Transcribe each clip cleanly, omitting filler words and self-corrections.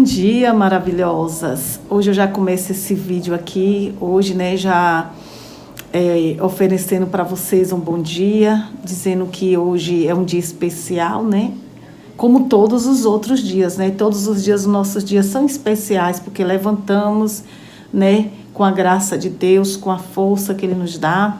dia, maravilhosas! Hoje eu já começo esse vídeo aqui, hoje, né, já oferecendo para vocês um bom dia, dizendo que hoje é um dia especial, né? Como todos os outros dias, né? Todos os dias, os nossos dias são especiais, porque levantamos, né, com a graça de Deus, com a força que Ele nos dá.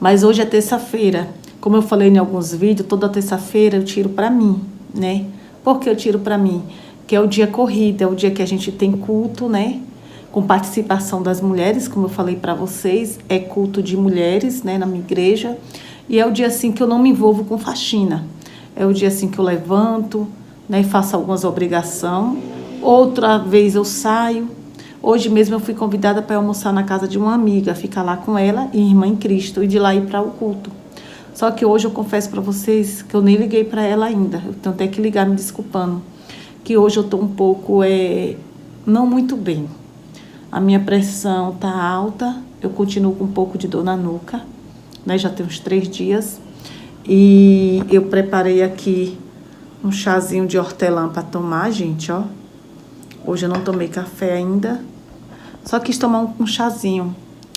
Mas hoje é terça-feira. Como eu falei em alguns vídeos, toda terça-feira eu tiro para mim, né? Por que eu tiro para mim? Que é o dia corrido, é o dia que a gente tem culto, né? Com participação das mulheres, como eu falei para vocês, é culto de mulheres, né, na minha igreja. E é o dia assim que eu não me envolvo com faxina. É o dia assim que eu levanto, né, e faço algumas obrigações. Outra vez eu saio. Hoje mesmo eu fui convidada para almoçar na casa de uma amiga, ficar lá com ela e irmã em Cristo, e de lá ir para o culto. Só que hoje eu confesso para vocês que eu nem liguei para ela ainda. Eu tenho até que ligar me desculpando. Que hoje eu estou um pouco, não muito bem. A minha pressão está alta, eu continuo com um pouco de dor na nuca, né? Já tem uns 3 dias. E eu preparei aqui um chazinho de hortelã para tomar, gente, ó. Hoje eu não tomei café ainda, só quis tomar um chazinho.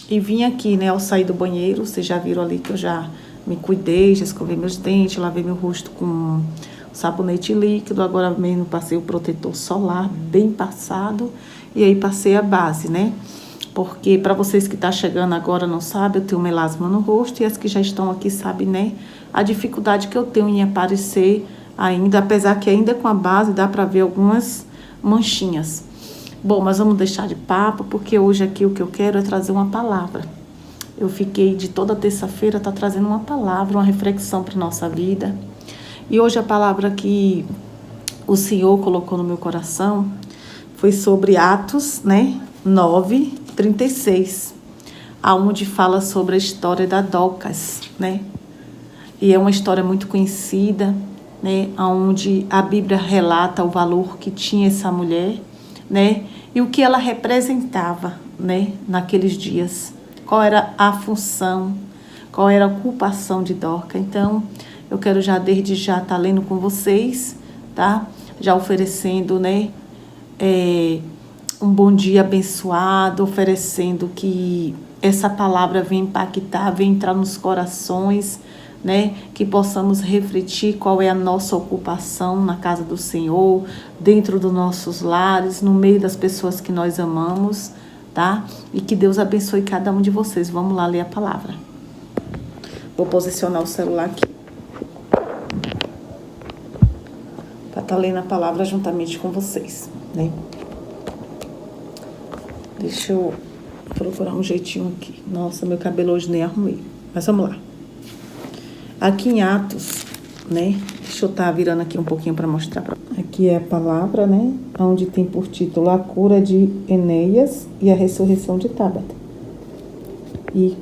E vim aqui, né, ao sair do banheiro, vocês já viram ali que eu já me cuidei, já escovei meus dentes, lavei meu rosto com sabonete líquido, agora mesmo passei o protetor solar bem passado e aí passei a base, né? Porque para vocês que estão chegando agora não sabem, eu tenho melasma no rosto e as que já estão aqui sabem, né? A dificuldade que eu tenho em aparecer ainda, apesar que ainda com a base dá para ver algumas manchinhas. Bom, mas vamos deixar de papo, porque hoje aqui o que eu quero é trazer uma palavra. Eu fiquei de toda terça-feira, tá trazendo uma palavra, uma reflexão para nossa vida. E hoje a palavra que o Senhor colocou no meu coração foi sobre Atos, né, 9:36, aonde fala sobre a história da Dorcas, né? E é uma história muito conhecida, né, onde a Bíblia relata o valor que tinha essa mulher, né, e o que ela representava, né, naqueles dias. Qual era a função, qual era a ocupação de Dorcas. Então, eu quero já, desde já, estar lendo com vocês, tá? Já oferecendo, né, um bom dia abençoado, oferecendo que essa palavra venha impactar, venha entrar nos corações, né? Que possamos refletir qual é a nossa ocupação na casa do Senhor, dentro dos nossos lares, no meio das pessoas que nós amamos, tá? E que Deus abençoe cada um de vocês. Vamos lá ler a palavra. Vou posicionar o celular aqui para estar lendo a palavra juntamente com vocês, né? Deixa eu procurar um jeitinho aqui. Nossa, meu cabelo hoje nem arrumei. Mas vamos lá. Aqui em Atos, né? Deixa eu estar virando aqui um pouquinho para mostrar. Aqui é a palavra, né? Onde tem por título a cura de Enéas e a ressurreição de Tábata. E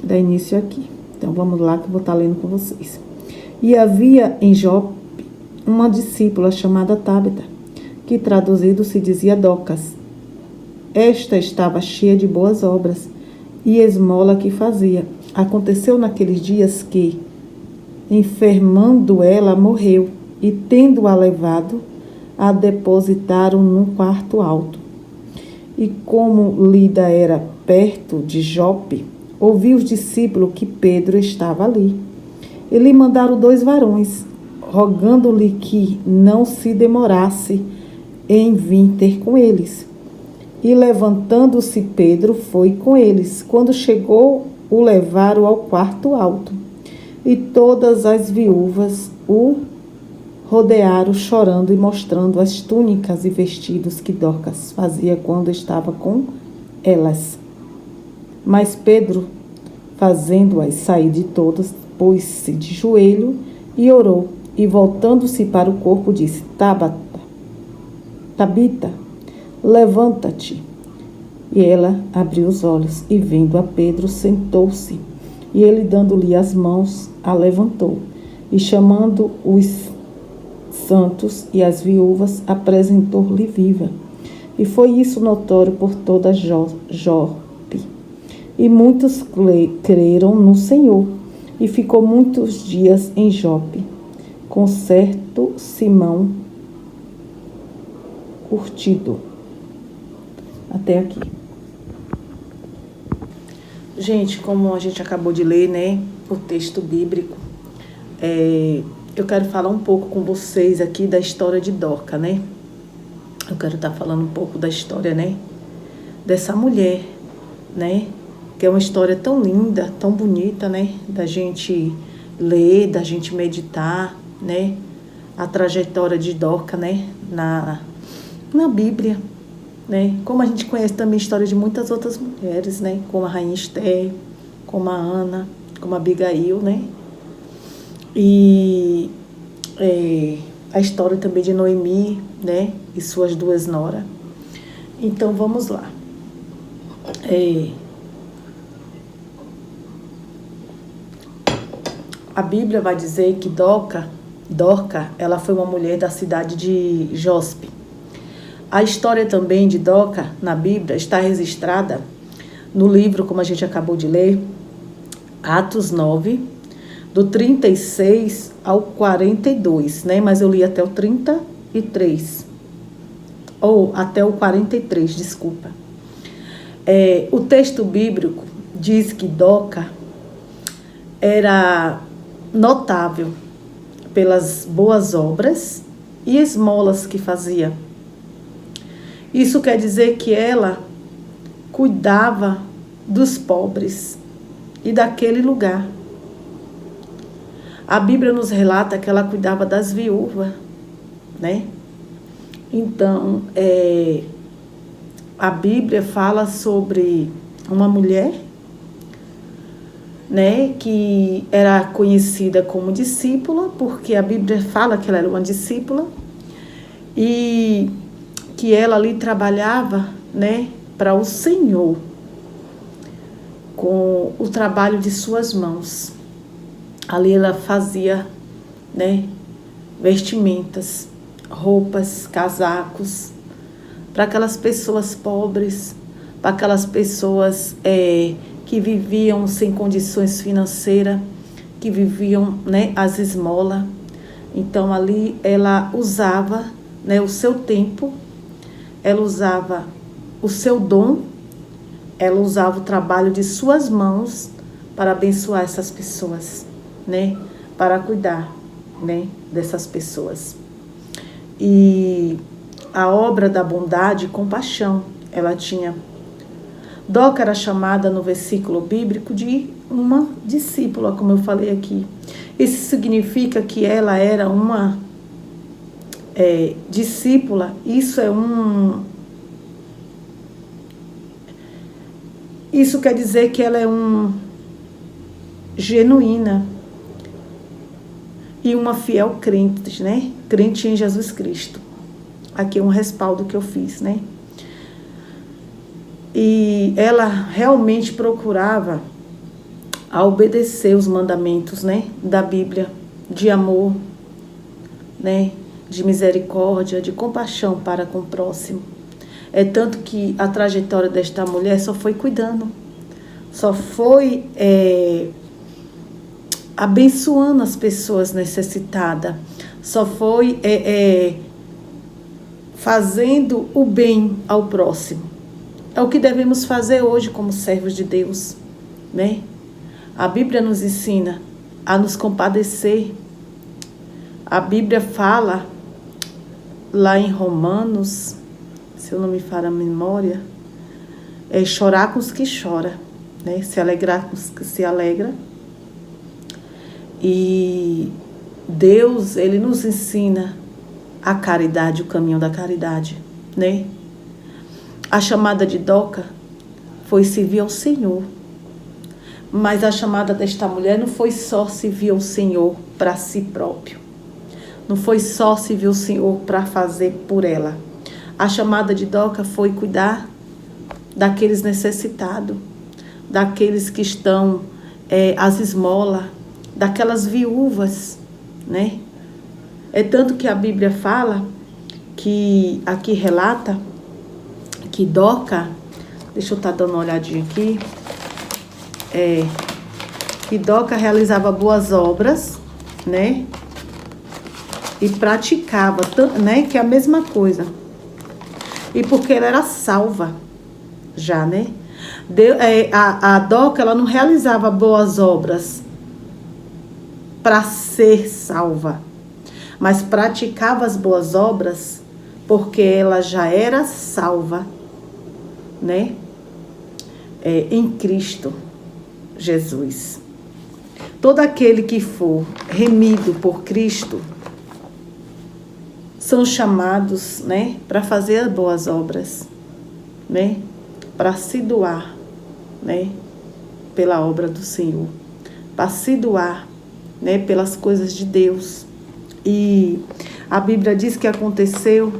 dá início aqui. Então vamos lá que eu vou estar lendo com vocês. E havia em Jope uma discípula chamada Tábata, que traduzido se dizia Dorcas. Esta estava cheia de boas obras e esmola que fazia. Aconteceu naqueles dias que, enfermando ela, morreu, e tendo-a levado, a depositaram num quarto alto. E como Lida era perto de Jope, ouviu os discípulos que Pedro estava ali. E lhe mandaram 2 varões, rogando-lhe que não se demorasse em vir ter com eles. E levantando-se Pedro, foi com eles. Quando chegou, o levaram ao quarto alto. E todas as viúvas o rodearam, chorando e mostrando as túnicas e vestidos que Dorcas fazia quando estava com elas. Mas Pedro, fazendo-as sair de todas, pôs-se de joelho e orou. E voltando-se para o corpo, disse: Tabita, levanta-te. E ela abriu os olhos e, vendo a Pedro, sentou-se. E ele, dando-lhe as mãos, a levantou. E chamando os santos e as viúvas, apresentou-lhe viva. E foi isso notório por toda Jope. E muitos creram no Senhor. E ficou muitos dias em Jope, com certo Simão, curtido. Até aqui. Gente, como a gente acabou de ler, né, o texto bíblico, eu quero falar um pouco com vocês aqui da história de Dorca, né? Eu quero estar falando um pouco da história, né, dessa mulher, né, que é uma história tão linda, tão bonita, né, da gente ler, da gente meditar, né, a trajetória de Dorca, né, na Bíblia, né, como a gente conhece também a história de muitas outras mulheres, né, como a Rainha Esther, como a Ana, como a Abigail, né, e a história também de Noemi, né, e suas duas noras. Então, vamos lá. A Bíblia vai dizer que Dorca, ela foi uma mulher da cidade de Jóspe. A história também de Dorca, na Bíblia, está registrada no livro, como a gente acabou de ler, Atos 9, do 36 ao 42, né? Mas eu li até o 33, ou até o 43, desculpa. O texto bíblico diz que Dorca era notável pelas boas obras e esmolas que fazia. Isso quer dizer que ela cuidava dos pobres e daquele lugar. A Bíblia nos relata que ela cuidava das viúvas, né? Então, a Bíblia fala sobre uma mulher, né, que era conhecida como discípula, porque a Bíblia fala que ela era uma discípula, e que ela ali trabalhava, né, para o Senhor, com o trabalho de suas mãos. Ali ela fazia, né, vestimentas, roupas, casacos, para aquelas pessoas pobres, para aquelas pessoas que viviam sem condições financeiras, que viviam, né, as esmolas. Então, ali ela usava, né, o seu tempo, ela usava o seu dom, ela usava o trabalho de suas mãos para abençoar essas pessoas, né, para cuidar, né, dessas pessoas. E a obra da bondade e compaixão ela tinha. Dorca era chamada no versículo bíblico de uma discípula, como eu falei aqui. Isso significa que ela era uma discípula. Isso quer dizer que ela é genuína e uma fiel crente, né? Crente em Jesus Cristo. Aqui é um respaldo que eu fiz, né? E ela realmente procurava a obedecer os mandamentos, né, da Bíblia, de amor, né, de misericórdia, de compaixão para com o próximo. Tanto que a trajetória desta mulher só foi cuidando, só foi abençoando as pessoas necessitadas, só foi fazendo o bem ao próximo. É o que devemos fazer hoje como servos de Deus, né? A Bíblia nos ensina a nos compadecer. A Bíblia fala lá em Romanos, se eu não me falha a memória, chorar com os que choram, né? Se alegrar com os que se alegram. E Deus, Ele nos ensina a caridade, o caminho da caridade, né? A chamada de Dorca foi servir ao Senhor. Mas a chamada desta mulher não foi só servir ao Senhor para si próprio. Não foi só servir ao Senhor para fazer por ela. A chamada de Dorca foi cuidar daqueles necessitados, daqueles que estão às esmolas, daquelas viúvas, né? Tanto que a Bíblia fala, que aqui relata, que Dorca, deixa eu estar dando uma olhadinha aqui, que Dorca realizava boas obras, né? E praticava, né? Que é a mesma coisa. E porque ela era salva, já, né? A Dorca, ela não realizava boas obras para ser salva, mas praticava as boas obras porque ela já era salva, né? Em Cristo Jesus. Todo aquele que for remido por Cristo são chamados, né, para fazer as boas obras, né, para se doar, né, pela obra do Senhor, para se doar, né, pelas coisas de Deus. E a Bíblia diz que aconteceu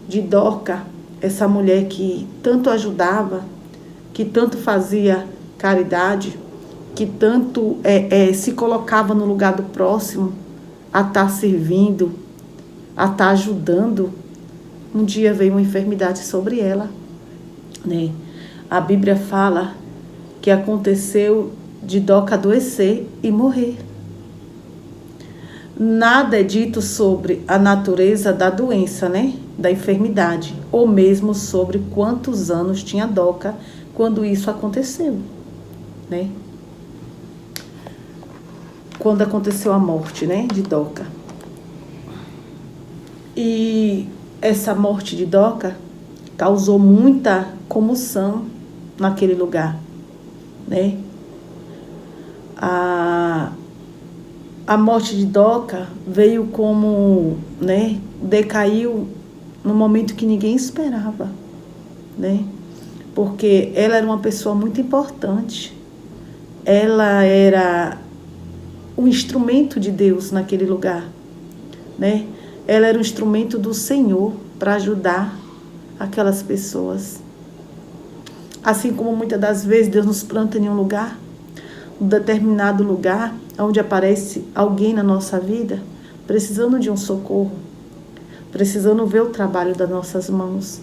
de Dorca, essa mulher que tanto ajudava, que tanto fazia caridade, que tanto se colocava no lugar do próximo, a estar servindo, a estar ajudando. Um dia veio uma enfermidade sobre ela, né? A Bíblia fala que aconteceu de Dorca adoecer e morrer. Nada é dito sobre a natureza da doença, né? Da enfermidade, ou mesmo sobre quantos anos tinha Dorca quando isso aconteceu, né? Quando aconteceu a morte, né, de Dorca. E essa morte de Dorca causou muita comoção naquele lugar, né? A morte de Dorca veio como, né, decaiu no momento que ninguém esperava, né? Porque ela era uma pessoa muito importante. Ela era um instrumento de Deus naquele lugar, né? Ela era um instrumento do Senhor para ajudar aquelas pessoas. Assim como muitas das vezes Deus nos planta em um lugar, um determinado lugar, onde aparece alguém na nossa vida, precisando de um socorro, precisando ver o trabalho das nossas mãos,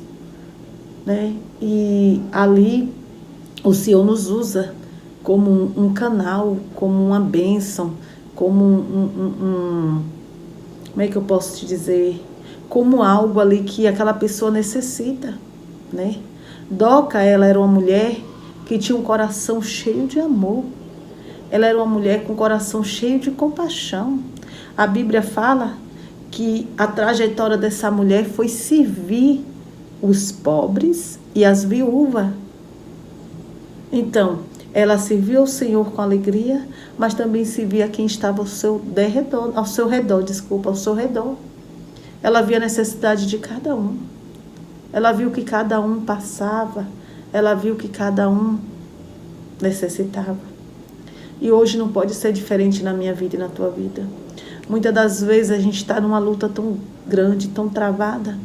né? E ali o Senhor nos usa como um canal, como uma bênção, como como é que eu posso te dizer? Como algo ali que aquela pessoa necessita, né? Dorca, ela era uma mulher que tinha um coração cheio de amor. Ela era uma mulher com um coração cheio de compaixão. A Bíblia fala que a trajetória dessa mulher foi servir os pobres e as viúvas. Então, ela serviu ao Senhor com alegria, mas também servia a quem estava ao seu redor. Ela via a necessidade de cada um. Ela viu que cada um passava. Ela viu que cada um necessitava. E hoje não pode ser diferente na minha vida e na tua vida. Muitas das vezes a gente está numa luta tão grande, tão travada,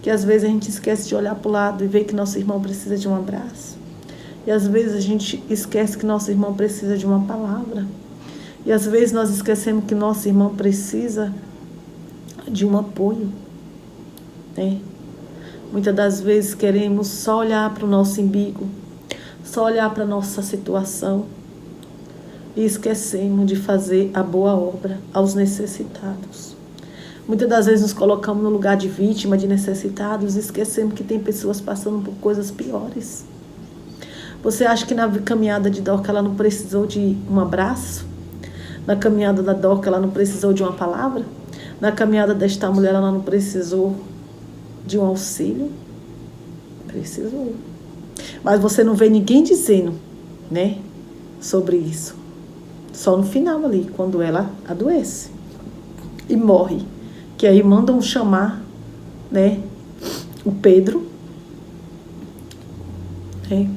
que às vezes a gente esquece de olhar para o lado e ver que nosso irmão precisa de um abraço. E às vezes a gente esquece que nosso irmão precisa de uma palavra. E às vezes nós esquecemos que nosso irmão precisa de um apoio, né? Muitas das vezes queremos só olhar para o nosso umbigo, só olhar para a nossa situação e esquecemos de fazer a boa obra aos necessitados. Muitas das vezes nos colocamos no lugar de vítima, de necessitados, e esquecemos que tem pessoas passando por coisas piores. Você acha que na caminhada de Dorca ela não precisou de um abraço? Na caminhada da Dorca ela não precisou de uma palavra? Na caminhada desta mulher ela não precisou de um auxílio? Precisou. Mas você não vê ninguém dizendo, né, sobre isso. Só no final ali, quando ela adoece e morre. Que aí mandam chamar, né, o Pedro, né?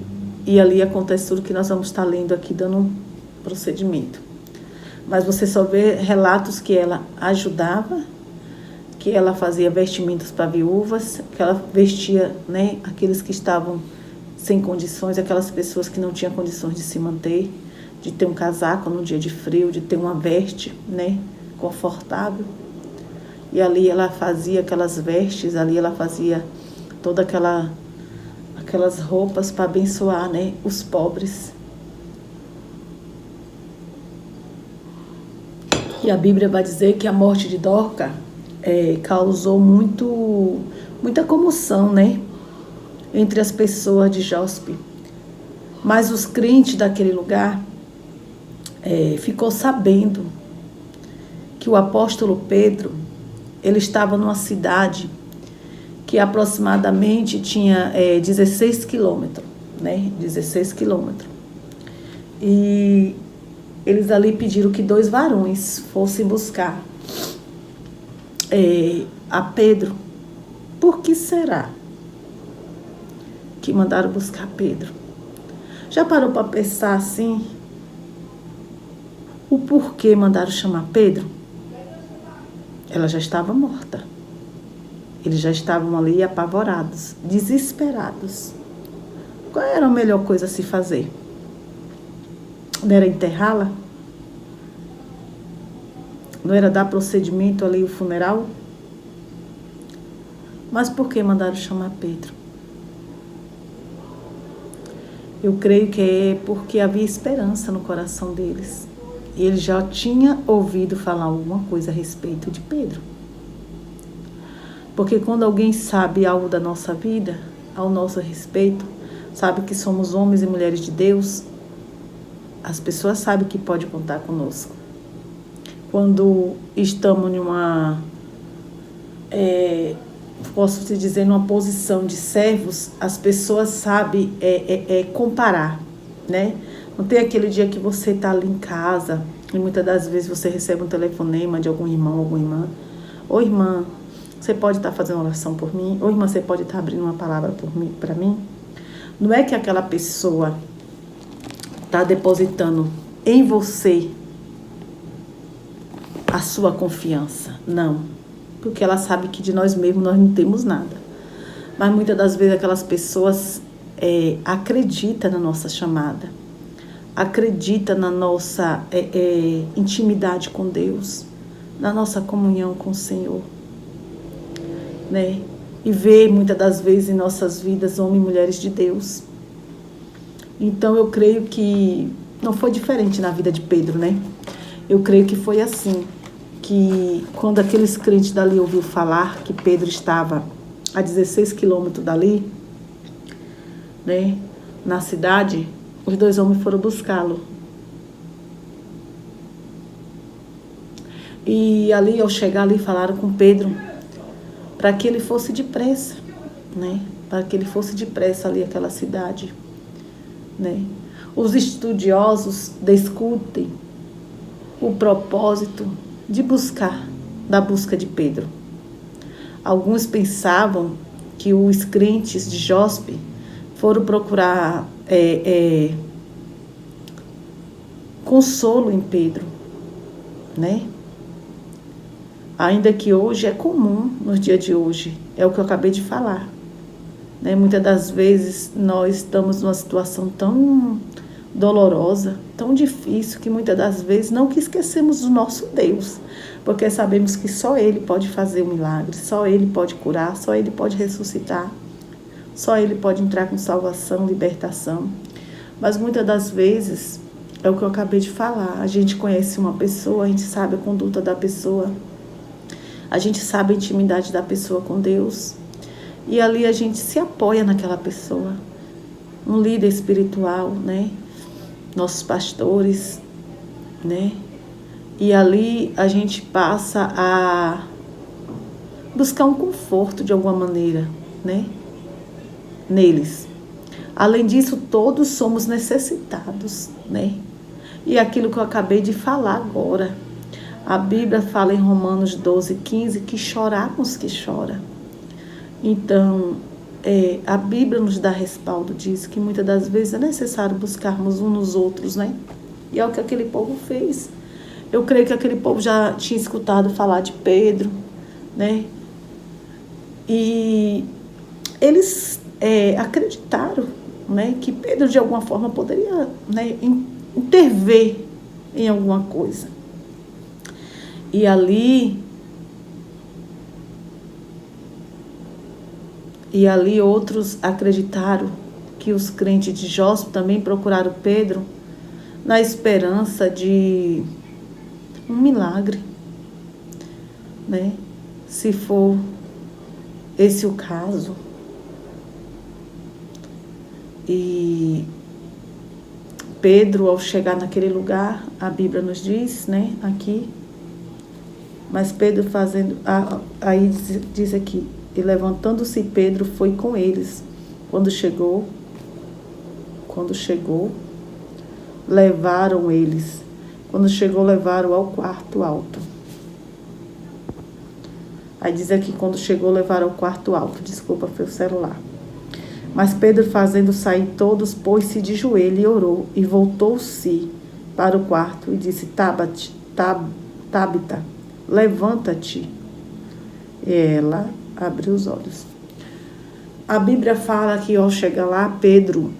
E ali acontece tudo que nós vamos estar lendo aqui, dando um procedimento. Mas você só vê relatos que ela ajudava, que ela fazia vestimentas para viúvas, que ela vestia, né, aqueles que estavam sem condições, aquelas pessoas que não tinham condições de se manter, de ter um casaco no dia de frio, de ter uma veste, né, confortável. E ali ela fazia aquelas vestes, ali ela fazia toda aquelas roupas para abençoar, né, os pobres. E a Bíblia vai dizer que a morte de Dorca causou muita comoção, né, entre as pessoas de Jóspe. Mas os crentes daquele lugar ficou sabendo que o apóstolo Pedro, ele estava numa cidade que aproximadamente tinha 16 quilômetros, né? 16 quilômetros. E eles ali pediram que 2 varões fossem buscar a Pedro. Por que será que mandaram buscar Pedro? Já parou para pensar assim? O porquê mandaram chamar Pedro? Ela já estava morta. Eles já estavam ali apavorados, desesperados. Qual era a melhor coisa a se fazer? Não era enterrá-la? Não era dar procedimento ali, o funeral? Mas por que mandaram chamar Pedro? Eu creio que é porque havia esperança no coração deles. E ele já tinha ouvido falar alguma coisa a respeito de Pedro. Porque quando alguém sabe algo da nossa vida, ao nosso respeito, sabe que somos homens e mulheres de Deus, as pessoas sabem que pode contar conosco. Quando estamos posso te dizer, numa posição de servos, as pessoas sabem comparar, né? Não tem aquele dia que você está ali em casa e muitas das vezes você recebe um telefonema de algum irmão, alguma irmã. Ô irmã, você pode estar fazendo oração por mim? Ô irmã, você pode estar abrindo uma palavra para mim? Não é que aquela pessoa está depositando em você a sua confiança. Não. Porque ela sabe que de nós mesmos nós não temos nada. Mas muitas das vezes aquelas pessoas acreditam na nossa chamada. Acreditam na nossa intimidade com Deus. Na nossa comunhão com o Senhor. Né? E vê muitas das vezes em nossas vidas homens e mulheres de Deus. Então eu creio que não foi diferente na vida de Pedro, né? Eu creio que foi assim, que quando aqueles crentes dali ouviu falar que Pedro estava a 16 quilômetros dali, né, na cidade, os 2 homens foram buscá-lo. E ali, ao chegar ali, falaram com Pedro para que ele fosse depressa, né? Para que ele fosse depressa ali àquela cidade, né? Os estudiosos discutem o propósito da busca de Pedro. Alguns pensavam que os crentes de Jóspe foram procurar consolo em Pedro, né? Ainda que hoje é comum, nos dias de hoje, é o que eu acabei de falar, né? Muitas das vezes nós estamos numa situação tão dolorosa, tão difícil, que muitas das vezes não que esquecemos do nosso Deus, porque sabemos que só Ele pode fazer o milagre, só Ele pode curar, só Ele pode ressuscitar, só Ele pode entrar com salvação, libertação. Mas muitas das vezes, é o que eu acabei de falar, a gente conhece uma pessoa, a gente sabe a conduta da pessoa, a gente sabe a intimidade da pessoa com Deus, e ali a gente se apoia naquela pessoa, um líder espiritual, né? Nossos pastores, né? E ali a gente passa a buscar um conforto de alguma maneira, né? Neles. Além disso, todos somos necessitados, né? E aquilo que eu acabei de falar agora, a Bíblia fala em Romanos 12:15 que chorar com os que choram. Então, a Bíblia nos dá respaldo disso, que muitas das vezes é necessário buscarmos uns nos outros, né? E é o que aquele povo fez. Eu creio que aquele povo já tinha escutado falar de Pedro, né? E eles acreditaram, né, que Pedro de alguma forma poderia, né, intervir em alguma coisa. E ali outros acreditaram que os crentes de Jóspe também procuraram Pedro na esperança de um milagre, né? Se for esse o caso, E Pedro, ao chegar naquele lugar, a Bíblia nos diz, né, aqui, mas Pedro fazendo, aí diz aqui, e levantando-se Pedro foi com eles. Quando chegou, levaram eles. Quando chegou, levaram ao quarto alto. Aí diz aqui, quando chegou, levaram ao quarto alto. Desculpa, foi o celular. Mas Pedro, fazendo sair todos, pôs-se de joelho e orou, e voltou-se para o quarto e disse, Tabita, levanta-te. E ela abriu os olhos. A Bíblia fala que ao chegar lá, Pedro,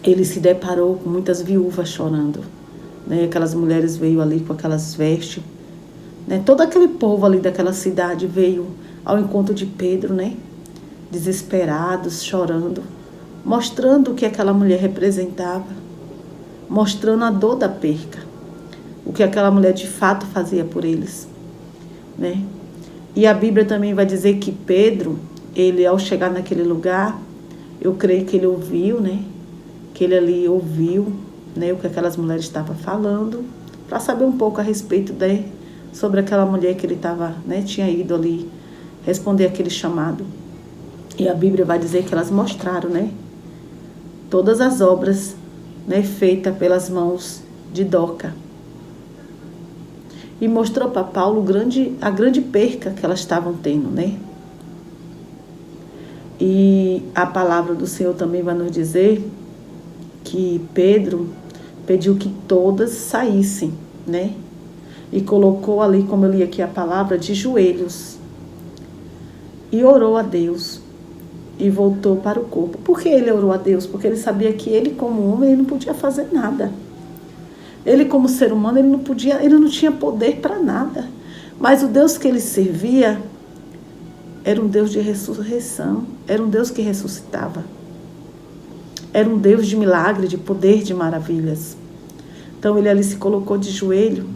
ele se deparou com muitas viúvas chorando, né? Aquelas mulheres veio ali com aquelas vestes, né? Todo aquele povo ali daquela cidade veio ao encontro de Pedro, né? Desesperados, chorando, mostrando o que aquela mulher representava, mostrando a dor da perca, o que aquela mulher de fato fazia por eles, né? E a Bíblia também vai dizer que Pedro, ele ao chegar naquele lugar, eu creio que ele ouviu, né? Que ele ali ouviu, né, o que aquelas mulheres estavam falando, para saber um pouco a respeito sobre aquela mulher que ele estava, né, tinha ido ali responder aquele chamado. E a Bíblia vai dizer que elas mostraram, né, todas as obras, né, feitas pelas mãos de Dorca. E mostrou para Paulo a grande perca que elas estavam tendo, né? E a palavra do Senhor também vai nos dizer que Pedro pediu que todas saíssem, né? E colocou ali, como eu li aqui a palavra, de joelhos. E orou a Deus. E voltou para o corpo. Por que ele orou a Deus? Porque ele sabia que ele, como homem, ele não podia fazer nada. Ele, como ser humano, ele não tinha poder para nada. Mas o Deus que ele servia era um Deus de ressurreição. Era um Deus que ressuscitava. Era um Deus de milagre, de poder, de maravilhas. Então ele ali se colocou de joelho,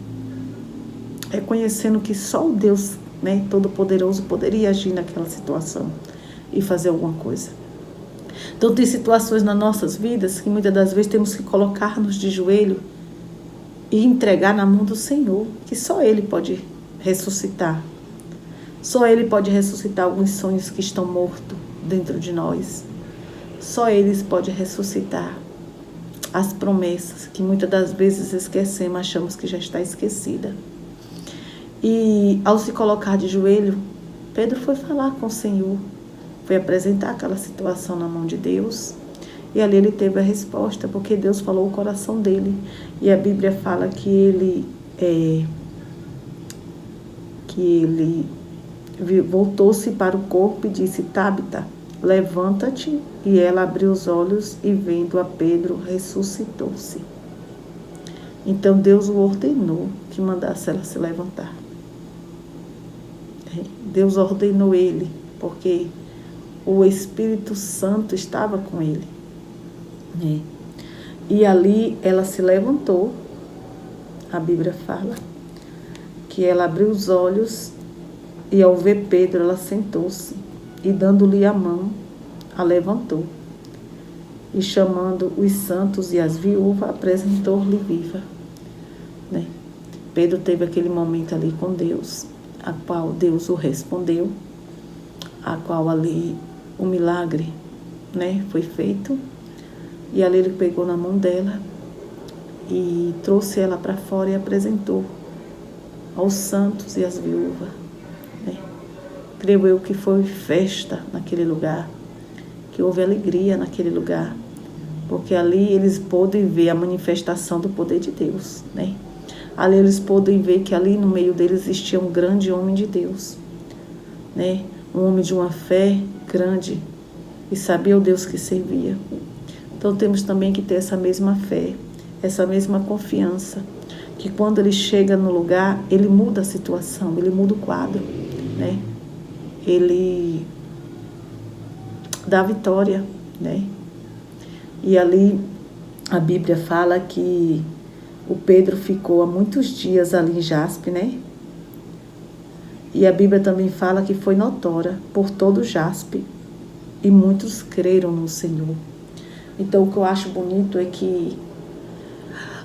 reconhecendo que só o Deus, né, Todo-Poderoso poderia agir naquela situação e fazer alguma coisa. Então tem situações nas nossas vidas que muitas das vezes temos que colocar-nos de joelho e entregar na mão do Senhor, que só Ele pode ressuscitar. Só Ele pode ressuscitar alguns sonhos que estão mortos dentro de nós. Só Ele pode ressuscitar as promessas que muitas das vezes esquecemos, achamos que já está esquecida. E ao se colocar de joelho, Pedro foi falar com o Senhor, foi apresentar aquela situação na mão de Deus. E ali ele teve a resposta, porque Deus falou o coração dele. E a Bíblia fala que ele voltou-se para o corpo e disse, Tabita, levanta-te. E ela abriu os olhos e, vendo a Pedro, ressuscitou-se. Então Deus o ordenou que mandasse ela se levantar. Deus ordenou ele, porque o Espírito Santo estava com ele. E ali ela se levantou. A Bíblia fala que ela abriu os olhos e, ao ver Pedro, ela sentou-se e, dando-lhe a mão, a levantou. E, chamando os santos e as viúvas, apresentou-lhe viva. Pedro teve aquele momento ali com Deus, a qual Deus o respondeu, a qual ali o milagre, foi feito. E ali ele pegou na mão dela e trouxe ela para fora e apresentou aos santos e às viúvas. Creio eu que foi festa naquele lugar, que houve alegria naquele lugar, porque ali eles podem ver a manifestação do poder de Deus, Ali eles podem ver que ali no meio deles existia um grande homem de Deus, Um homem de uma fé grande e sabia o Deus que servia. Então temos também que ter essa mesma fé, essa mesma confiança, que quando ele chega no lugar, ele muda a situação, ele muda o quadro, Ele dá vitória, E ali a Bíblia fala que o Pedro ficou há muitos dias ali em Jaspe, E a Bíblia também fala que foi notória por todo Jaspe, e muitos creram no Senhor. Então, o que eu acho bonito é que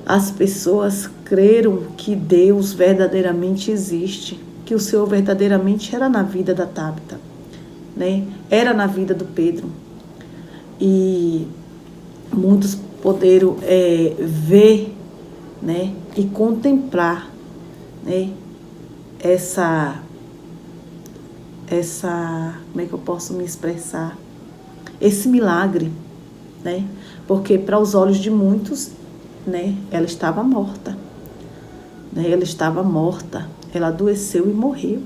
as pessoas creram que Deus verdadeiramente existe, que o Senhor verdadeiramente era na vida da Tabita, né? Era na vida do Pedro. E muitos poderam ver, né? E contemplar, né? Essa, como é que eu posso me expressar? Esse milagre, né? Porque para os olhos de muitos, né? Ela estava morta, né? Ela estava morta, ela adoeceu e morreu.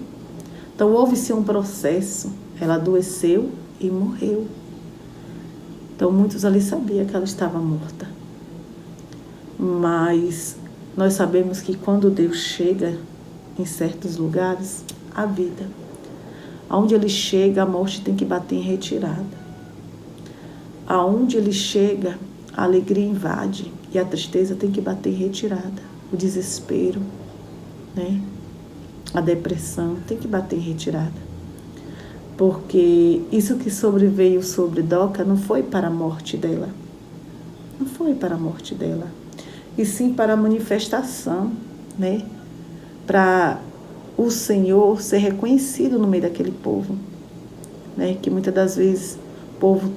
Então houve-se um processo, ela adoeceu e morreu. Então muitos ali sabiam que ela estava morta. Mas nós sabemos que quando Deus chega em certos lugares, a vida, aonde ele chega, a morte tem que bater em retirada. Aonde ele chega, a alegria invade e a tristeza tem que bater em retirada. O desespero, né? A depressão tem que bater em retirada. Porque isso que sobreveio sobre Doca não foi para a morte dela. Não foi para a morte dela. E sim para a manifestação, né? Para o Senhor ser reconhecido no meio daquele povo, né? Que muitas das vezes o povo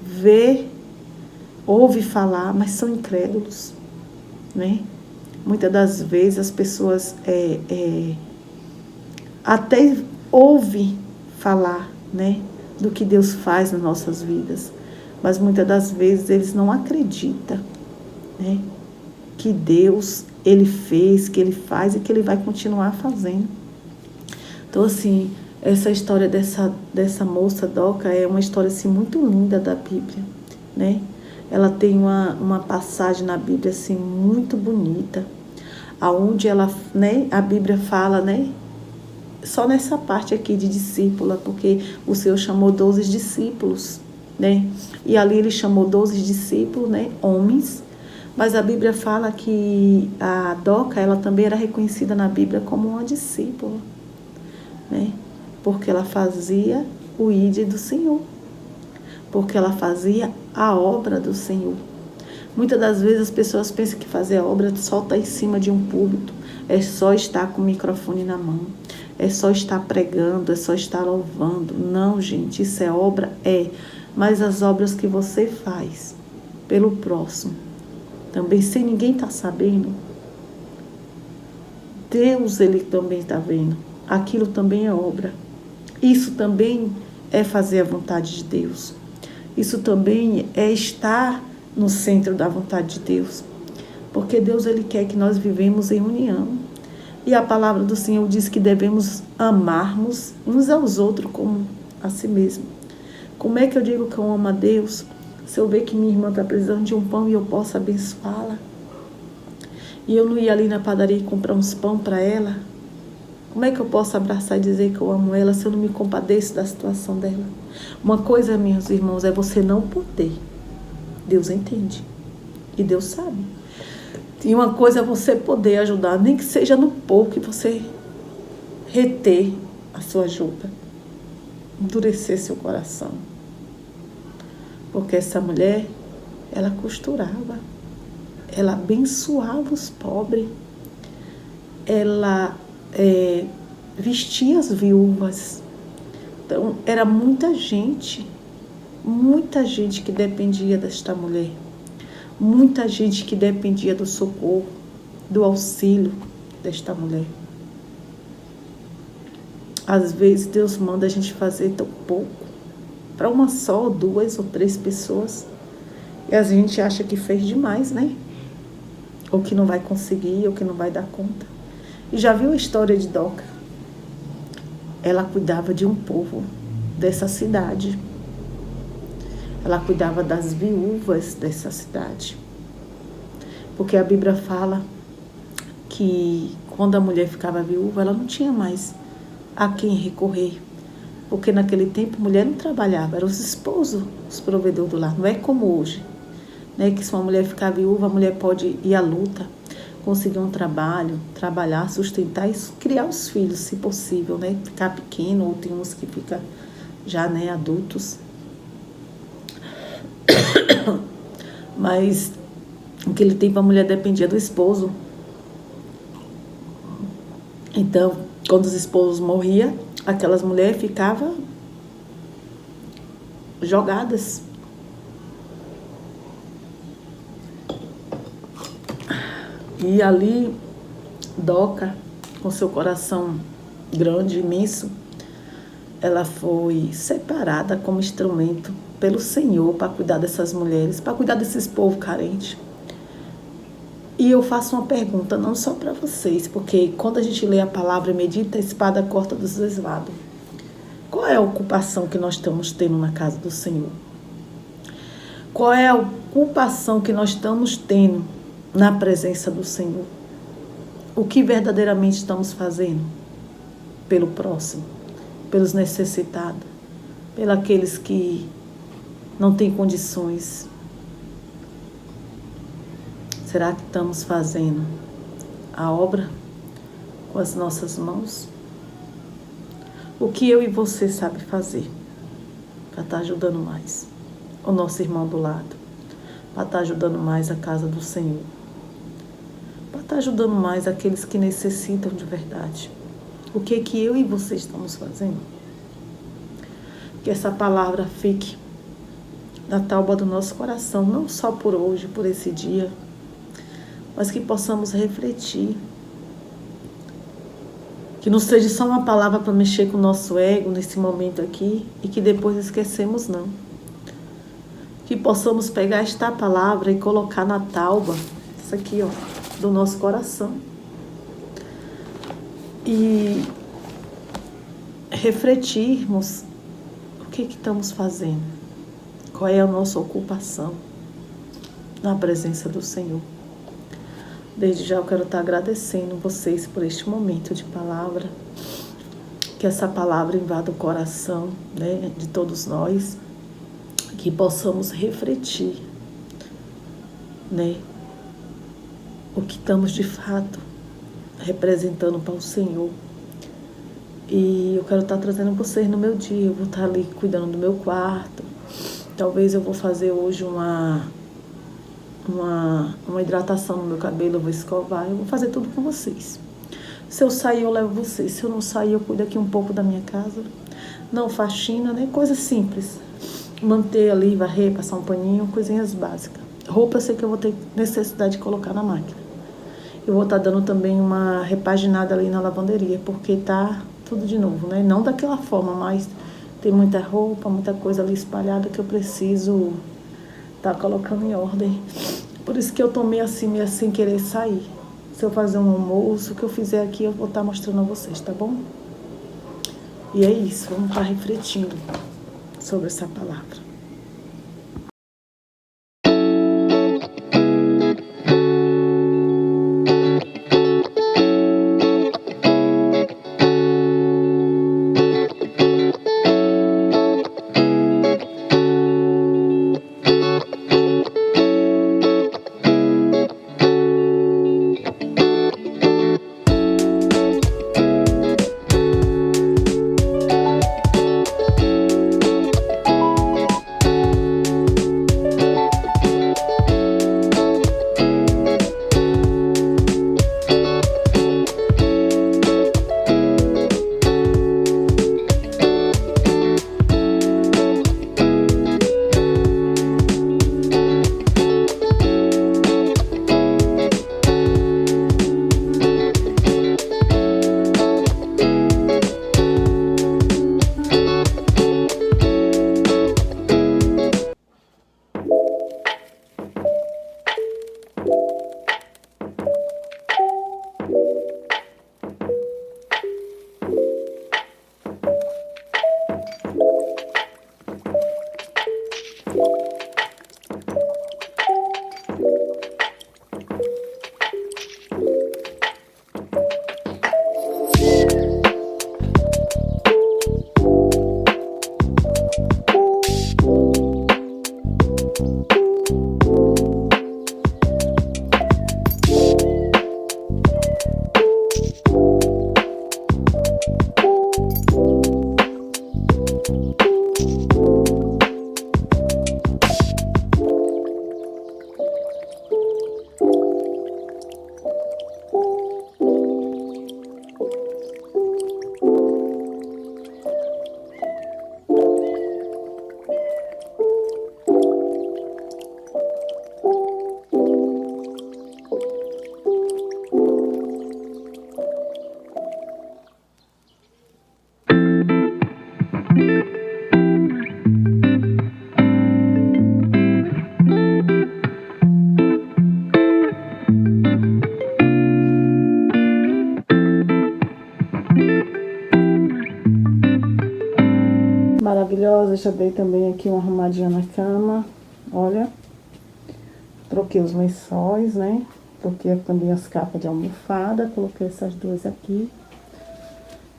vê, ouve falar, mas são incrédulos, né? Muitas das vezes as pessoas até ouvem falar, né? Do que Deus faz nas nossas vidas, mas muitas das vezes eles não acreditam, né? Que Deus, Ele fez, que Ele faz e que Ele vai continuar fazendo. Então, assim, essa história dessa moça Doca é uma história, assim, muito linda da Bíblia, né? Ela tem uma passagem na Bíblia, assim, muito bonita, aonde ela, né, a Bíblia fala, né? Só nessa parte aqui de discípula, porque o Senhor chamou 12 discípulos, né? E ali Ele chamou 12 discípulos, né? Homens. Mas a Bíblia fala que a Doca, ela também era reconhecida na Bíblia como uma discípula, né? Porque ela fazia o ide do Senhor, porque ela fazia a obra do Senhor. Muitas das vezes as pessoas pensam que fazer a obra é só estar em cima de um púlpito, é só estar com o microfone na mão, é só estar pregando, é só estar louvando. Não, gente, isso é obra, mas as obras que você faz pelo próximo, também sem ninguém estar sabendo, Deus, Ele também está vendo. Aquilo também é obra. Isso também é fazer a vontade de Deus. Isso também é estar no centro da vontade de Deus. Porque Deus, Ele quer que nós vivemos em união. E a palavra do Senhor diz que devemos amarmos uns aos outros como a si mesmo. Como é que eu digo que eu amo a Deus? Se eu ver que minha irmã está precisando de um pão e eu posso abençoá-la, e eu não ir ali na padaria e comprar uns pão para ela, como é que eu posso abraçar e dizer que eu amo ela se eu não me compadeço da situação dela? Uma coisa, meus irmãos, é você não poder. Deus entende. E Deus sabe. E uma coisa é você poder ajudar, nem que seja no pouco que você reter a sua ajuda. Endurecer seu coração. Porque essa mulher, ela costurava, ela abençoava os pobres, ela vestia as viúvas. Então, era muita gente que dependia desta mulher, muita gente que dependia do socorro, do auxílio desta mulher. Às vezes, Deus manda a gente fazer tão pouco, para uma só, ou duas, ou três pessoas. E a gente acha que fez demais, né? Ou que não vai conseguir, ou que não vai dar conta. E já viu a história de Doca? Ela cuidava de um povo dessa cidade. Ela cuidava das viúvas dessa cidade. Porque a Bíblia fala que quando a mulher ficava viúva, ela não tinha mais a quem recorrer. Porque naquele tempo a mulher não trabalhava, eram os esposos, os provedores do lar. Não é como hoje, né? Que se uma mulher ficar viúva, a mulher pode ir à luta, conseguir um trabalho, trabalhar, sustentar e criar os filhos, se possível, né? Ficar pequeno, ou tem uns que ficam já, né, adultos. Mas naquele tempo a mulher dependia do esposo. Então, quando os esposos morriam, aquelas mulheres ficavam jogadas. E ali, Doca, com seu coração grande, imenso, ela foi separada como instrumento pelo Senhor para cuidar dessas mulheres, para cuidar desses povos carentes. E eu faço uma pergunta, não só para vocês, porque quando a gente lê a palavra e medita, a espada corta dos dois lados. Qual é a ocupação que nós estamos tendo na casa do Senhor? Qual é a ocupação que nós estamos tendo na presença do Senhor? O que verdadeiramente estamos fazendo pelo próximo, pelos necessitados, pelos aqueles que não têm condições? Será que estamos fazendo a obra com as nossas mãos? O que eu e você sabe fazer para estar ajudando mais o nosso irmão do lado, para estar ajudando mais a casa do Senhor, para estar ajudando mais aqueles que necessitam de verdade? O que eu e você estamos fazendo? Que essa palavra fique na tábua do nosso coração, não só por hoje, por esse dia, mas que possamos refletir. Que não seja só uma palavra para mexer com o nosso ego nesse momento aqui e que depois esquecemos, não. Que possamos pegar esta palavra e colocar na tábua, isso aqui, ó, do nosso coração. E refletirmos o que estamos fazendo, qual é a nossa ocupação na presença do Senhor. Desde já eu quero estar agradecendo vocês por este momento de palavra, que essa palavra invada o coração, né, de todos nós, que possamos refletir, né, o que estamos de fato representando para o Senhor. E eu quero estar trazendo vocês no meu dia. Eu vou estar ali cuidando do meu quarto. Talvez eu vou fazer hoje uma hidratação no meu cabelo, eu vou escovar, eu vou fazer tudo com vocês. Se eu sair, eu levo vocês. Se eu não sair, eu cuido aqui um pouco da minha casa. Não faxina, né? Coisa simples. Manter ali, varrer, passar um paninho, coisinhas básicas. Roupa eu sei que eu vou ter necessidade de colocar na máquina. Eu vou estar dando também uma repaginada ali na lavanderia, porque tá tudo de novo, né? Não daquela forma, mas tem muita roupa, muita coisa ali espalhada que eu preciso tá colocando em ordem. Por isso que eu tô meio assim sem querer sair. Se eu fazer um almoço, o que eu fizer aqui, eu vou estar mostrando a vocês, tá bom? E é isso, vamos estar refletindo sobre essa palavra. Maravilhosa, já dei também aqui uma arrumadinha na cama. Olha, troquei os lençóis, né? Troquei também as capas de almofada, coloquei essas duas aqui,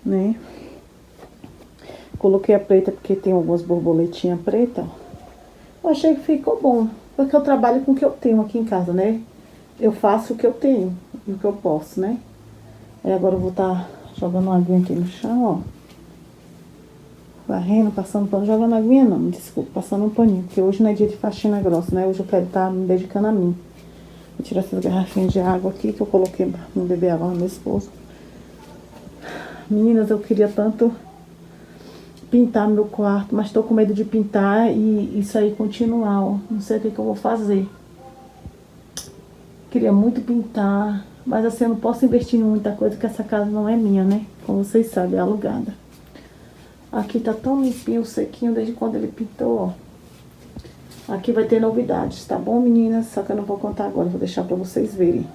né? Coloquei a preta porque tem algumas borboletinhas pretas. Eu achei que ficou bom, porque eu trabalho com o que eu tenho aqui em casa, né? Eu faço o que eu tenho e o que eu posso, né? Aí agora eu vou estar jogando uma aguinha aqui no chão, ó. Varrendo, passando pano, jogando aguinha não, desculpa, passando um paninho, porque hoje não é dia de faxina grossa, né? Hoje eu quero estar me dedicando a mim. Vou tirar essas garrafinhas de água aqui que eu coloquei no beber água no meu esposo. Meninas, eu queria tanto pintar meu quarto, mas tô com medo de pintar e isso aí continuar, ó. Não sei o que eu vou fazer. Queria muito pintar, mas assim, eu não posso investir em muita coisa, porque essa casa não é minha, né? Como vocês sabem, é alugada. Aqui tá tão limpinho, sequinho, desde quando ele pintou, ó. Aqui vai ter novidades, tá bom, meninas? Só que eu não vou contar agora, vou deixar pra vocês verem.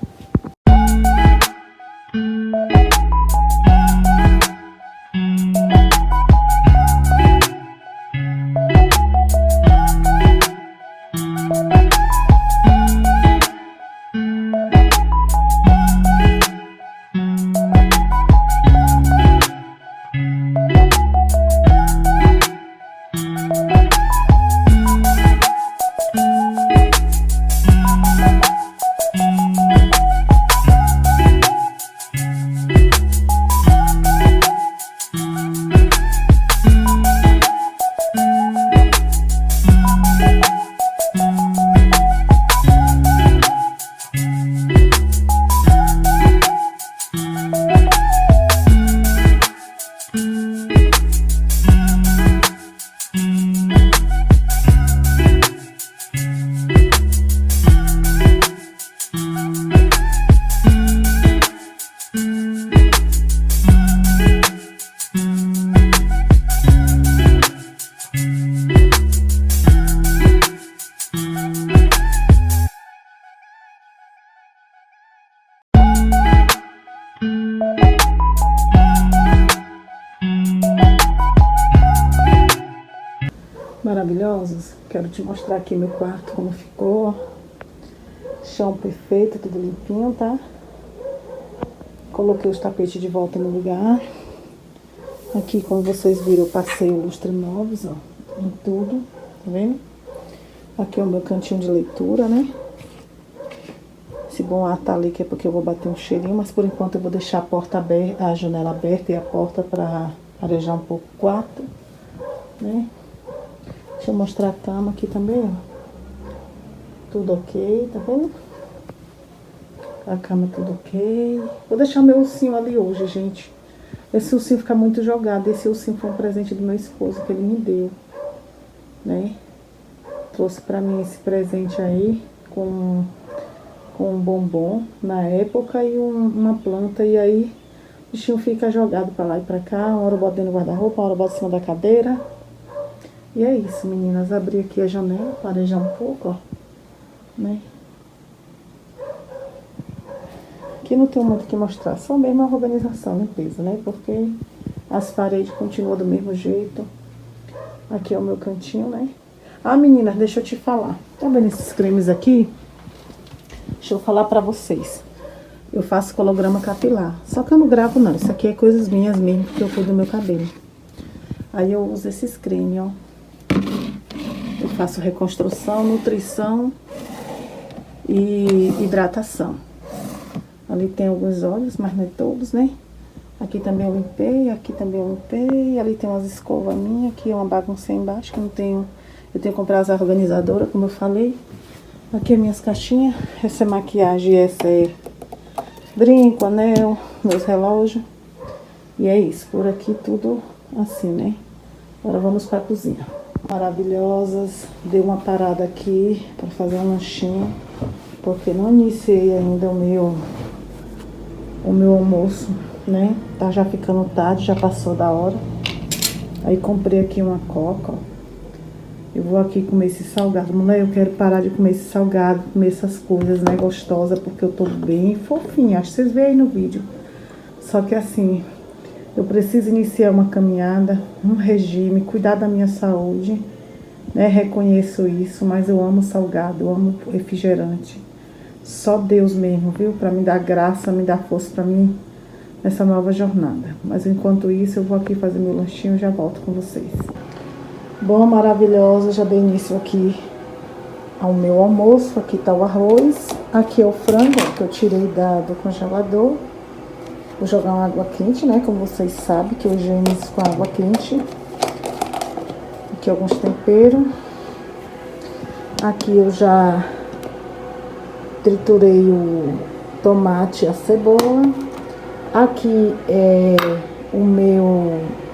Maravilhosos, quero te mostrar aqui meu quarto como ficou. Chão perfeito, tudo limpinho, tá? Coloquei os tapetes de volta no lugar. Aqui, como vocês viram, eu passei o lustre novos, ó, em tudo, tá vendo? Aqui é o meu cantinho de leitura, né? Esse bom ar tá ali, que é porque eu vou bater um cheirinho, mas por enquanto eu vou deixar a porta aberta, a janela aberta e a porta pra arejar um pouco o quarto, né? Deixa eu mostrar a cama aqui também, ó. Tudo ok, tá vendo? A cama tudo ok. Vou deixar meu ursinho ali hoje, gente. Esse ursinho fica muito jogado. Esse ursinho foi um presente do meu esposo que ele me deu, né? Trouxe pra mim esse presente aí com um bombom na época e uma planta. E aí o bichinho fica jogado pra lá e pra cá. Uma hora eu boto dentro do guarda-roupa, uma hora eu boto em cima da cadeira. E é isso, meninas. Abri aqui a janela para arejar um pouco, ó, né? Aqui não tem muito o que mostrar, só mesmo a organização, limpeza, né? Porque as paredes continuam do mesmo jeito. Aqui é o meu cantinho, né? Ah, meninas, deixa eu te falar. Tá vendo esses cremes aqui? Deixa eu falar pra vocês. Eu faço colograma capilar. Só que eu não gravo, não. Isso aqui é coisas minhas mesmo, porque eu cuido do meu cabelo. Aí eu uso esses cremes, ó. Eu faço reconstrução, nutrição e hidratação. Ali tem alguns óleos, mas não é todos, né? Aqui também eu limpei, aqui também eu limpei. Ali tem umas escovas minhas, aqui é uma bagunça embaixo que eu não tenho. Eu tenho que comprar as organizadoras, como eu falei. Aqui é minhas caixinhas. Essa é maquiagem, essa é brinco, anel, meus relógios. E é isso, por aqui tudo assim, né? Agora vamos para a cozinha. Maravilhosas, dei uma parada aqui para fazer um lanchinho, porque não iniciei ainda o meu almoço, né? Tá já ficando tarde, já passou da hora. Aí comprei aqui uma coca, ó. Eu vou aqui comer esse salgado. Mulher, eu quero parar de comer esse salgado, comer essas coisas, né, gostosas, porque eu tô bem fofinha. Acho que vocês veem aí no vídeo. Só que assim, Eu preciso iniciar uma caminhada, um regime, cuidar da minha saúde, né? Reconheço isso, mas eu amo salgado, eu amo refrigerante. Só Deus mesmo, viu? Para me dar graça, me dar força para mim nessa nova jornada. Mas enquanto isso, eu vou aqui fazer meu lanchinho e já volto com vocês. Bom, maravilhosa, já dei início aqui ao meu almoço. Aqui tá o arroz, aqui é o frango que eu tirei do congelador. Vou jogar uma água quente, né? Como vocês sabem, que hoje eu inicio com água quente. Aqui alguns temperos. Aqui eu já triturei o tomate e a cebola. Aqui é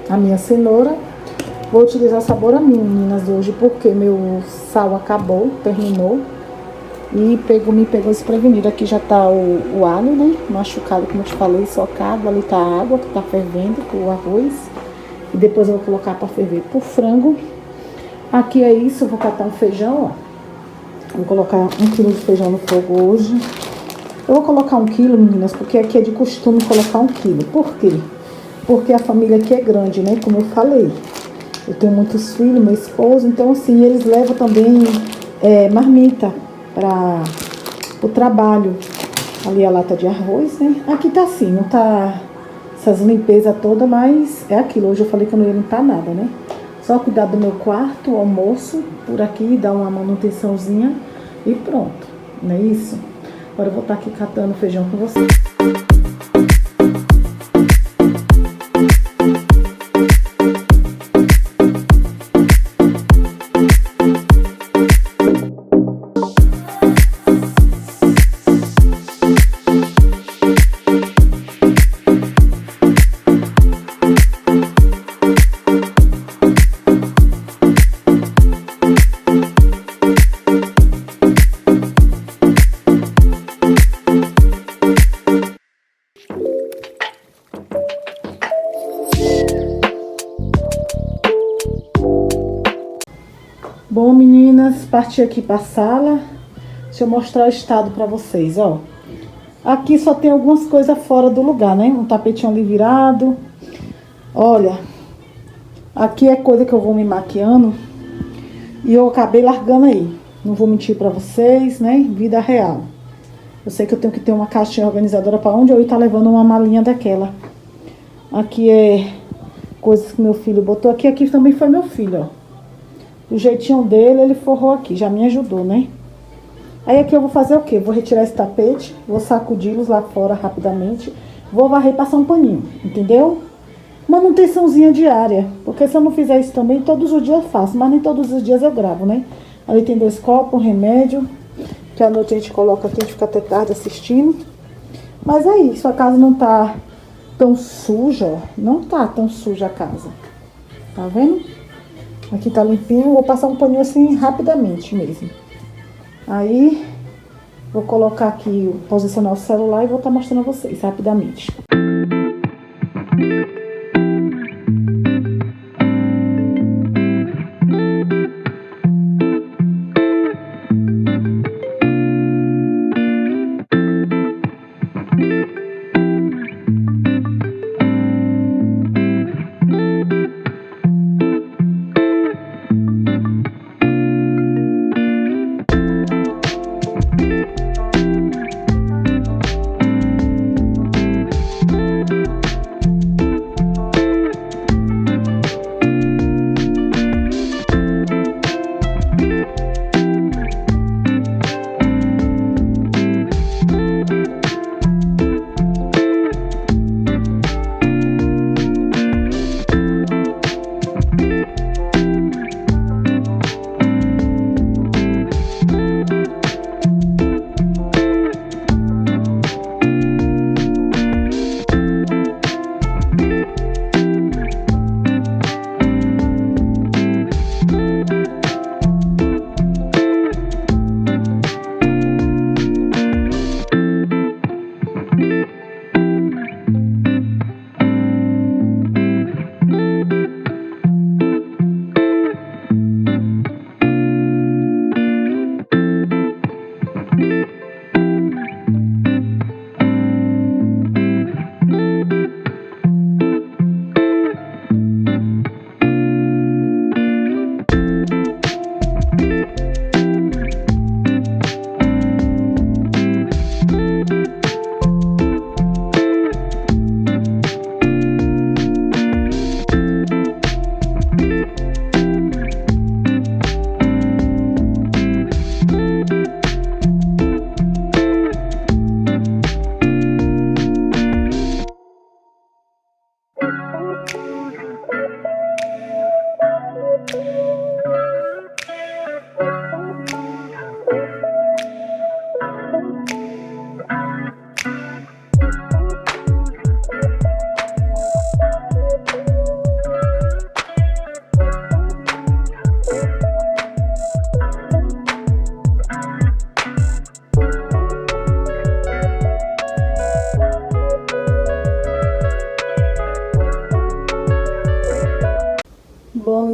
a minha cenoura. Vou utilizar sabor a mim, meninas, hoje, porque meu sal acabou, terminou. E me pegou desprevenido. Aqui já tá o alho, né? Machucado, como eu te falei, socado. Ali tá a água que tá fervendo com o arroz. E depois eu vou colocar pra ferver pro frango. Aqui é isso, eu vou catar um feijão, ó. Vou colocar 1 quilo de feijão no fogo hoje. Eu vou colocar 1 quilo, meninas, porque aqui é de costume colocar 1 quilo. Por quê? Porque a família aqui é grande, né? Como eu falei. Eu tenho muitos filhos, meu esposo. Então, assim, eles levam também marmita para o trabalho. Ali a lata de arroz, né? Aqui tá assim, não tá essas limpezas todas, mas é aquilo. Hoje eu falei que eu não ia limpar nada, né? Só cuidar do meu quarto, o almoço, por aqui, dar uma manutençãozinha e pronto. Não é isso? Agora eu vou estar aqui catando feijão com vocês. Bom, meninas, parti aqui para a sala. Deixa eu mostrar o estado para vocês, ó. Aqui só tem algumas coisas fora do lugar, né? Um tapetinho ali virado. Olha, aqui é coisa que eu vou me maquiando e eu acabei largando aí. Não vou mentir para vocês, né? Vida real. Eu sei que eu tenho que ter uma caixinha organizadora para onde eu ir tá levando uma malinha daquela. Aqui é coisas que meu filho botou aqui. Aqui também foi meu filho, ó. Do jeitinho dele, ele forrou aqui, já me ajudou, né? Aí aqui eu vou fazer o quê? Vou retirar esse tapete, vou sacudi-los lá fora rapidamente, vou varrer e passar um paninho, entendeu? Manutençãozinha diária, porque se eu não fizer isso também, todos os dias eu faço, mas nem todos os dias eu gravo, né? Ali tem 2 copos, um remédio, que à noite a gente coloca aqui, a gente fica até tarde assistindo. Mas é isso, a casa não tá tão suja, ó. Não tá tão suja a casa, tá vendo? Aqui tá limpinho, vou passar um paninho assim rapidamente mesmo. Aí, vou colocar aqui, posicionar o celular e vou estar mostrando a vocês rapidamente.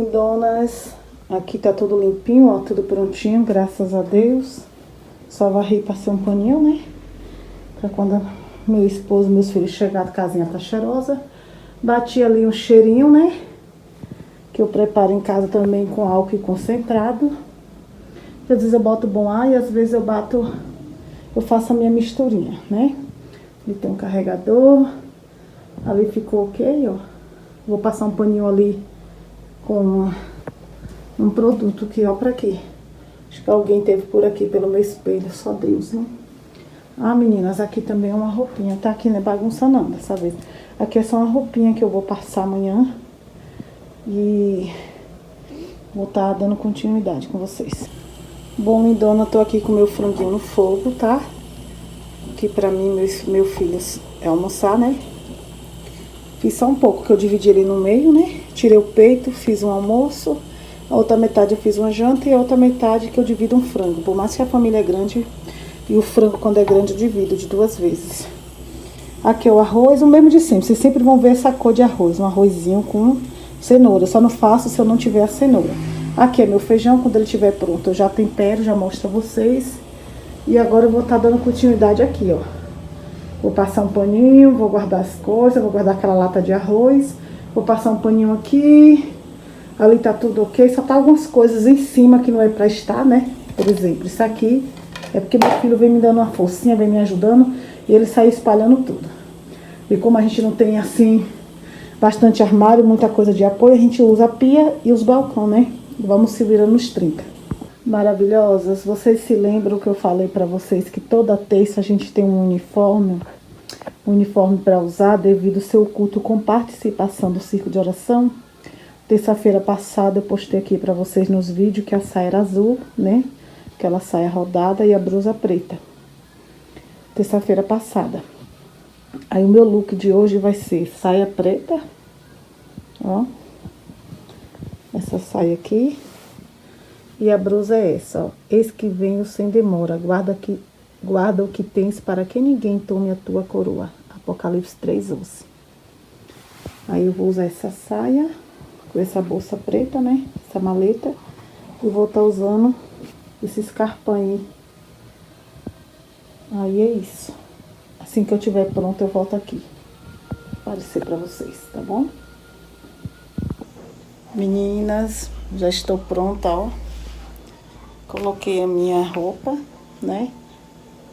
lindonas, aqui tá tudo limpinho, ó, tudo prontinho, graças a Deus. Só varri e passei um paninho, né? Pra quando meu esposo e meus filhos chegarem, a casinha tá cheirosa. Bati ali um cheirinho, né? Que eu preparo em casa também com álcool concentrado. Às vezes eu boto bom ar e às vezes eu faço a minha misturinha, né? Ali tem um carregador. Ali ficou ok, ó. Vou passar um paninho ali com um produto que, ó, pra quê? Acho que alguém teve por aqui pelo meu espelho, só Deus, né? Ah, meninas, aqui também é uma roupinha, tá? Aqui não é bagunça não, dessa vez. Aqui é só uma roupinha que eu vou passar amanhã. E vou estar dando continuidade com vocês. Bom, lindona, tô aqui com meu franguinho no fogo, tá? Que pra mim, meu filho é almoçar, né? Fiz só um pouco, que eu dividi ele no meio, né? Tirei o peito, fiz um almoço. A outra metade eu fiz uma janta e a outra metade que eu divido um frango. Por mais que a família é grande, e o frango quando é grande eu divido de 2 vezes. Aqui é o arroz, o mesmo de sempre. Vocês sempre vão ver essa cor de arroz, um arrozinho com cenoura. Eu só não faço se eu não tiver a cenoura. Aqui é meu feijão, quando ele estiver pronto eu já tempero, já mostro a vocês. E agora eu vou estar dando continuidade aqui, ó. Vou passar um paninho, vou guardar as coisas, vou guardar aquela lata de arroz. Vou passar um paninho aqui. Ali tá tudo ok, só tá algumas coisas em cima que não é pra estar, né? Por exemplo, isso aqui é porque meu filho vem me dando uma forcinha, vem me ajudando. E ele saiu espalhando tudo. E como a gente não tem, assim, bastante armário, muita coisa de apoio, a gente usa a pia e os balcões, né? Vamos se virando nos 30. Maravilhosas, vocês se lembram que eu falei pra vocês que toda terça a gente tem um uniforme para usar devido ao seu culto com participação do Circo de Oração? Terça-feira passada eu postei aqui pra vocês nos vídeos que a saia era azul, né? Aquela saia rodada e a blusa preta. Terça-feira passada. Aí o meu look de hoje vai ser saia preta, ó, essa saia aqui, e a blusa é essa, ó, eis que venho sem demora, guarda o que tens para que ninguém tome a tua coroa, Apocalipse 3:11. Aí eu vou usar essa saia, com essa bolsa preta, né, essa maleta, e vou estar usando esse escarpão aí. Aí é isso. Assim que eu tiver pronto, eu volto aqui aparecer pra vocês, tá bom? Meninas, já estou pronta, ó. Coloquei a minha roupa, né?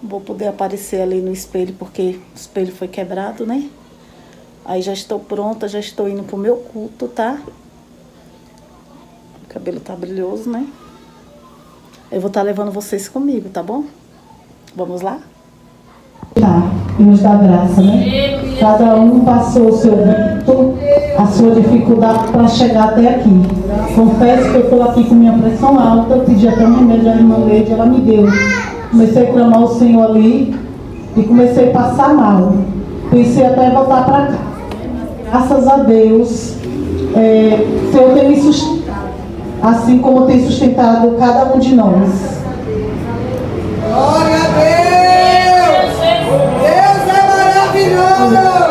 Vou poder aparecer ali no espelho, porque o espelho foi quebrado, né? Aí já estou pronta, já estou indo pro meu culto, tá? O cabelo tá brilhoso, né? Eu vou estar levando vocês comigo, tá bom? Vamos lá? Deus da graça, né? Cada um passou o seu luto, a sua dificuldade para chegar até aqui. Confesso que eu estou aqui com minha pressão alta, eu pedi até um remédio à irmã Leide, ela me deu. Comecei a clamar ao Senhor ali e comecei a passar mal. Pensei até em voltar para cá. Graças a Deus, o Senhor tem me sustentado, assim como tem sustentado cada um de nós. Glória a Deus! Deus é maravilhoso!